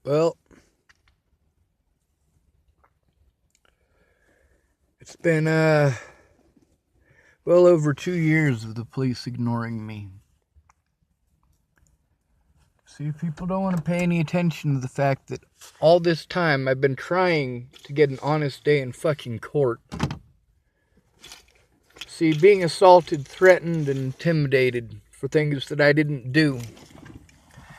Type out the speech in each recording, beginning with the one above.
Well, it's been well over 2 years of the police ignoring me. See, people don't want to pay any attention to the fact that all this time I've been trying to get an honest day in fucking court. See, being assaulted, threatened, and intimidated for things that I didn't do,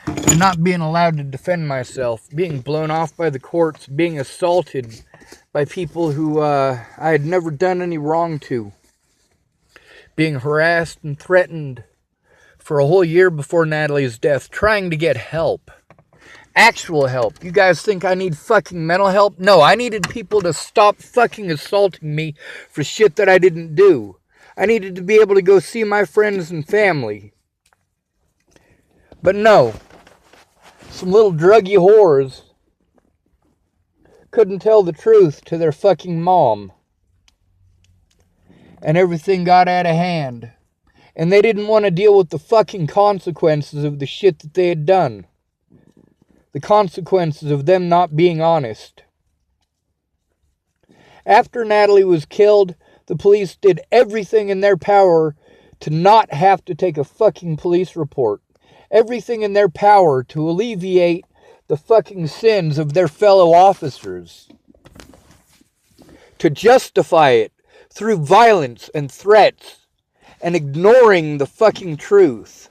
and not being allowed to defend myself, being blown off by the courts, being assaulted by people who I had never done any wrong to, being harassed and threatened for a whole year before Natalie's death, trying to get help. Actual help. You guys think I need fucking mental help? No, I needed people to stop fucking assaulting me for shit that I didn't do. I needed to be able to go see my friends and family. But no. Some little druggy whores couldn't tell the truth to their fucking mom. And everything got out of hand. And they didn't want to deal with the fucking consequences of the shit that they had done. The consequences of them not being honest. After Natalie was killed, the police did everything in their power to not have to take a fucking police report. Everything in their power to alleviate the fucking sins of their fellow officers. To justify it through violence and threats and ignoring the fucking truth.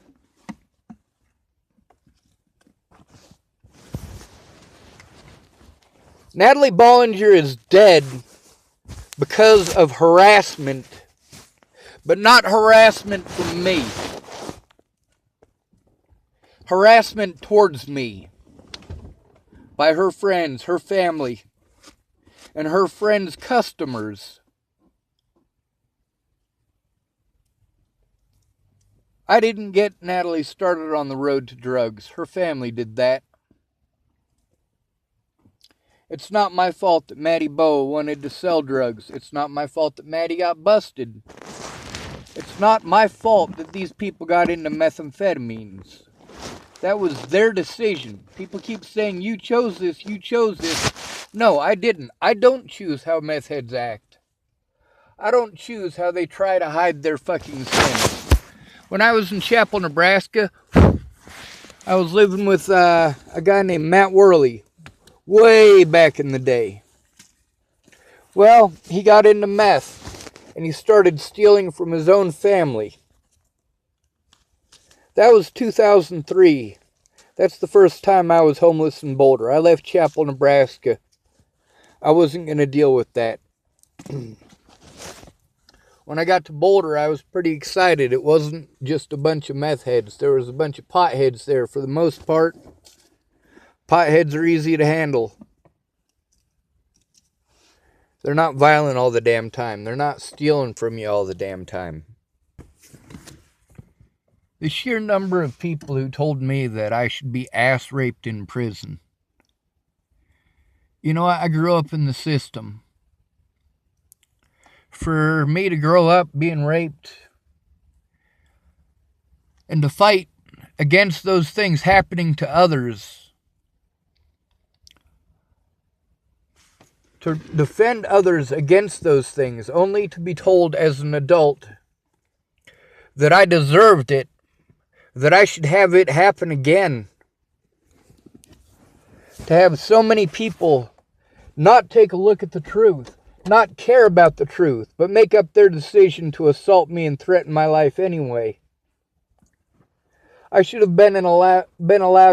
Natalie Bollinger is dead because of harassment, but not harassment from me. Harassment towards me by her friends, her family, and her friends' customers. I didn't get Natalie started on the road to drugs. Her family did that. It's not my fault that Maddie Bowe wanted to sell drugs. It's not my fault that Maddie got busted. It's not my fault that these people got into methamphetamines. That was their decision. People keep saying, you chose this, you chose this. No, I didn't. I don't choose how meth heads act. I don't choose how they try to hide their fucking sins. When I was in Chapel, Nebraska, I was living with a guy named Matt Worley. Way back in the day. Well, he got into meth, and he started stealing from his own family. That was 2003. That's the first time I was homeless in Boulder. I left Chapel, Nebraska. I wasn't going to deal with that. When I got to Boulder, I was pretty excited. It wasn't just a bunch of meth heads. There was a bunch of potheads there for the most part. Potheads are easy to handle. They're not violent all the damn time. They're not stealing from you all the damn time. The sheer number of people who told me that I should be ass raped in prison. You know, I grew up in the system. For me to grow up being raped and to fight against those things happening to others, to defend others against those things, only to be told as an adult that I deserved it, that I should have it happen again. To have so many people not take a look at the truth, not care about the truth, but make up their decision to assault me and threaten my life anyway. I should have been allowed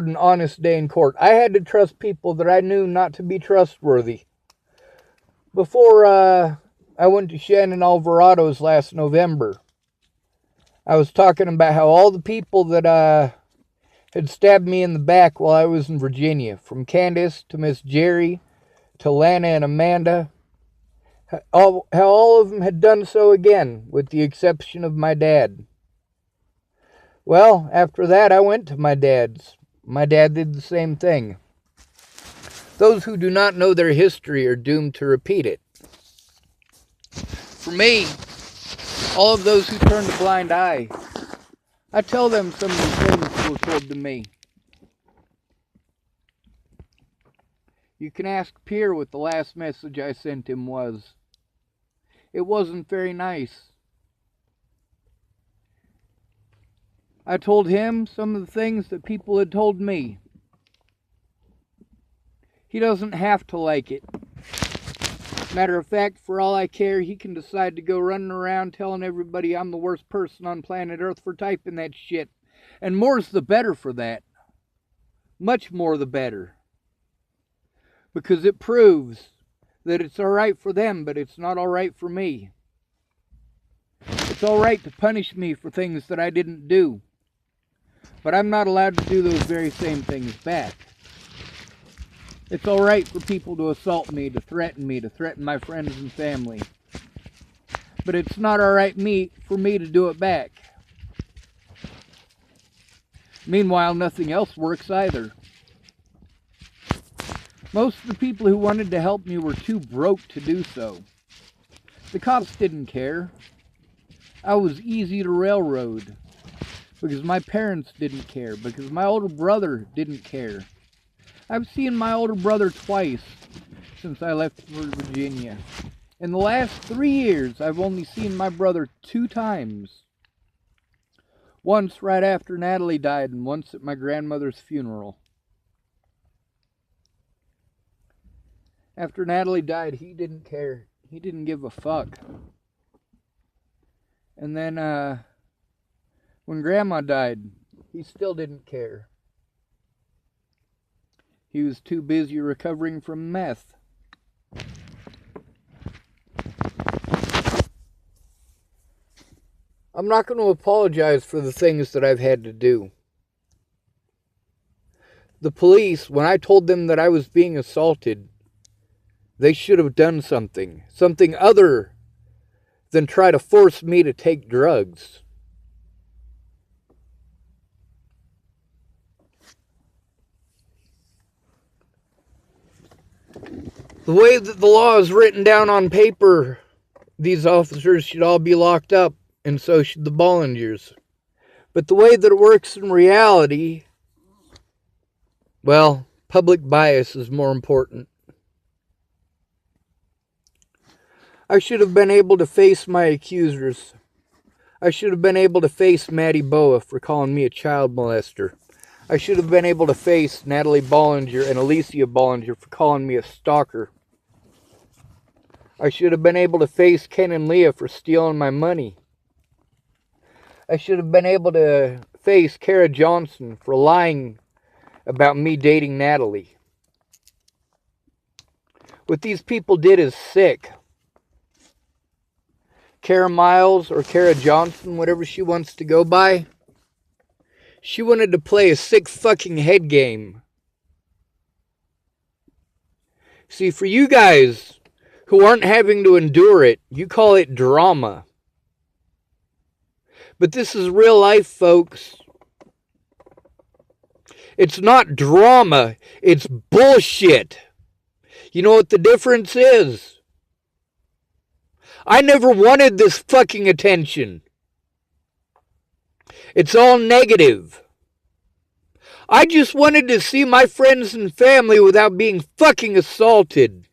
an honest day in court. I had to trust people that I knew not to be trustworthy. Before I went to Shannon Alvarado's last November, I was talking about how all the people that had stabbed me in the back while I was in Virginia, from Candace to Miss Jerry to Lana and Amanda, how all of them had done so again, with the exception of my dad. Well, after that, I went to my dad's. My dad did the same thing. Those who do not know their history are doomed to repeat it. For me, all of those who turned a blind eye, I tell them some of the things that were told to me. You can ask Pierre what the last message I sent him was. It wasn't very nice. I told him some of the things that people had told me. He doesn't have to like it. Matter of fact, for all I care, he can decide to go running around telling everybody I'm the worst person on planet Earth for typing that shit. And more's the better for that. Much more the better. Because it proves that it's alright for them, but it's not alright for me. It's alright to punish me for things that I didn't do. But I'm not allowed to do those very same things back. It's alright for people to assault me, to threaten my friends and family. But it's not alright for me to do it back. Meanwhile, nothing else works either. Most of the people who wanted to help me were too broke to do so. The cops didn't care. I was easy to railroad. Because my parents didn't care. Because my older brother didn't care. I've seen my older brother twice since I left for Virginia. In the last 3 years, I've only seen my brother 2 times. Once right after Natalie died, and once at my grandmother's funeral. After Natalie died, he didn't care. He didn't give a fuck. And then, when Grandma died, he still didn't care. He was too busy recovering from meth. I'm not going to apologize for the things that I've had to do. The police, when I told them that I was being assaulted, they should have done something. Something other than try to force me to take drugs. The way that the law is written down on paper, these officers should all be locked up, and so should the Bollingers. But the way that it works in reality, well, public bias is more important. I should have been able to face my accusers. I should have been able to face Maddie Boa for calling me a child molester. I should have been able to face Natalie Bollinger and Alicia Bollinger for calling me a stalker. I should have been able to face Ken and Leah for stealing my money. I should have been able to face Kara Johnson for lying about me dating Natalie. What these people did is sick. Kara Miles, or Kara Johnson, whatever she wants to go by, she wanted to play a sick fucking head game. See, for you guys who aren't having to endure it, you call it drama. But this is real life, folks. It's not drama, it's bullshit. You know what the difference is? I never wanted this fucking attention. It's all negative. I just wanted to see my friends and family without being fucking assaulted.